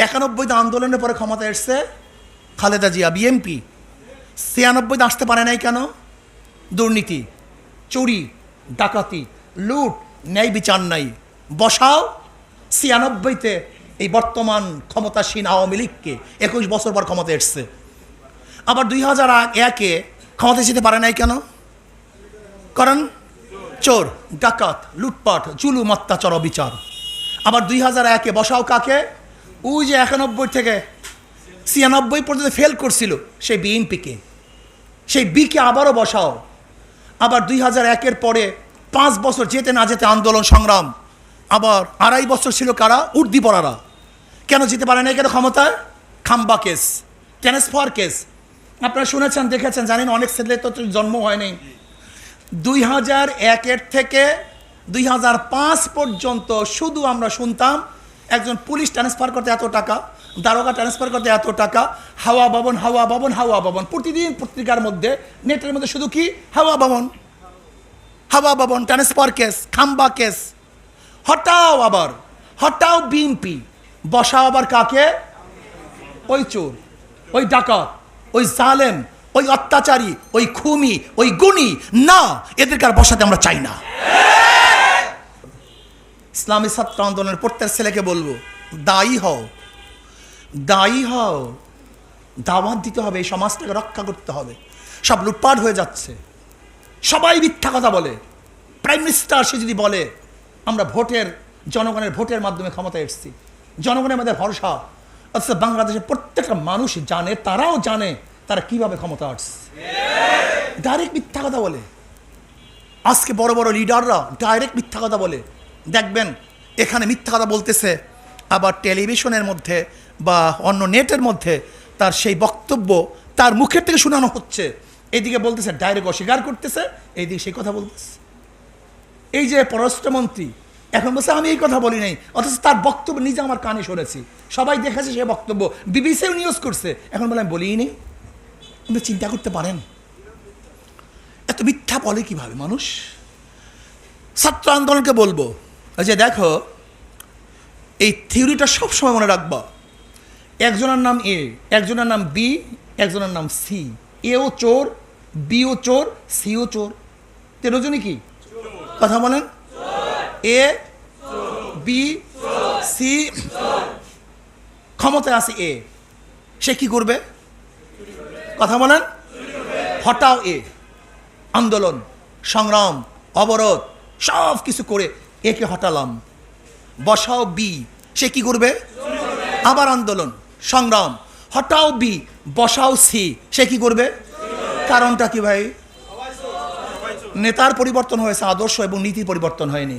91তে আন্দোলনের পরে ক্ষমতা এসছে খালেদা জিয়া, বিএনপি। 96তে আসতে পারে নাই কেন? দুর্নীতি, চুরি, ডাকাতি, লুট, ন্যায় বিচার নাই। বসাও 96তে এই বর্তমান ক্ষমতাসীন আওয়ামী লীগকে, 21 বছর পর ক্ষমতা এসছে। আবার 2001-এ ক্ষমতা যেতে পারে নাই কেন? কারণ চোর, ডাকাত, লুটপাট, জুলুম, অত্যাচার, অবিচার। আবার 2001-এ বসাও কাকে? ওই যে 91 থেকে 96 পর্যন্ত ফেল করছিল সেই বিএনপিকে, সেই বিকে আবারও বসাও। আবার 2001-এর পরে 5 বছর যেতে না যেতে আন্দোলন সংগ্রাম। আবার 2.5 বছর ছিল কারা? উর্দি পড়ারা। কেন যেতে পারে না কেন ক্ষমতায়? খাম্বা কেস, ট্রান্সফার কেস। আপনারা শুনেছেন, দেখেছেন, জানেন, অনেক ছেলে তো জন্ম হয়নি। 2001-এর থেকে 2005 পর্যন্ত শুধু আমরা শুনতাম একজন পুলিশ ট্রান্সফার করতে এত টাকা, দারোগা ট্রান্সফার করতে এত টাকা, হাওয়া ভবন, হাওয়া ভবন, হাওয়া ভবন। প্রতিদিন পত্রিকার মধ্যে, নেটের মধ্যে শুধু কি হাওয়া ভবন, হাওয়া ভবন, ট্রান্সফার কেস, খাম্বা কেস। হটাও আবার, হটাও বিএনপি, বসাও আবার কাকে? ওই চোর, ওই ডাকাত, ওই জালেম, ওই অত্যাচারী, ওই খুনি, ওই গুণী। না, এদেরকে আর বসাতে আমরা চাই না। ইসলামী ছাত্র আন্দোলনের প্রত্যেক ছেলেকে বলবো, দায়ী হও, দায়ী হও। দাওয়াত দিতে হবে, এই সমাজটাকে রক্ষা করতে হবে। সব লুটপাট হয়ে যাচ্ছে, সবাই মিথ্যা কথা বলে। প্রাইম মিনিস্টার সে যদি বলে আমরা জনগণের ভোটের মাধ্যমে ক্ষমতা এসেছি, জনগণের মধ্যে ভরসা, অথচ বাংলাদেশের প্রত্যেকটা মানুষ জানে, তারাও জানে তারা কিভাবে ক্ষমতা আসছে। ডাইরেক্ট মিথ্যা কথা বলে। আজকে বড় বড় লিডাররা ডাইরেক্ট মিথ্যা কথা বলে। দেখবেন এখানে মিথ্যা কথা বলতেছে, আবার টেলিভিশনের মধ্যে বা অন্য নেটের মধ্যে তার সেই বক্তব্য তার মুখের থেকে শোনানো হচ্ছে। এইদিকে বলতেছে, ডাইরেক্ট অস্বীকার করতেছে, এইদিকে সেই কথা বলতেছে। এই যে পররাষ্ট্রমন্ত্রী এখন বলছে আমি এই কথা বলি নাই, অথচ তার বক্তব্য নিজে আমার কানে শুনেছি, সবাই দেখেছে সে বক্তব্য, বিবিসিও নিউজ করছে, এখন বলে আমি বলিই নি। আপনি চিন্তা করতে পারেন এত মিথ্যা বলে কিভাবে মানুষ? ছাত্র আন্দোলনকে বলবো যে দেখো, এই থিওরিটা সবসময় মনে রাখবা। একজনের নাম এ, একজনের নাম বি, একজনের নাম সি। এও চোর, বিও চোর, সিও চোর। তেরোজনই কি কথা বলেন? এ, বি, সি। ক্ষমতায় আছে এ, সে কি করবে? কথা বলেন? হটাও এ। আন্দোলন, সংগ্রাম, অবরোধ সব কিছু করে একে হটালাম। বসাও বি, সে কি করবে? আবার আন্দোলন, সংগ্রাম, হটাও বি, বসাও সি, সে কি করবে? কারণটা কি ভাই? নেতার পরিবর্তন হয়েছে, আদর্শ এবং নীতি পরিবর্তন হয়নি।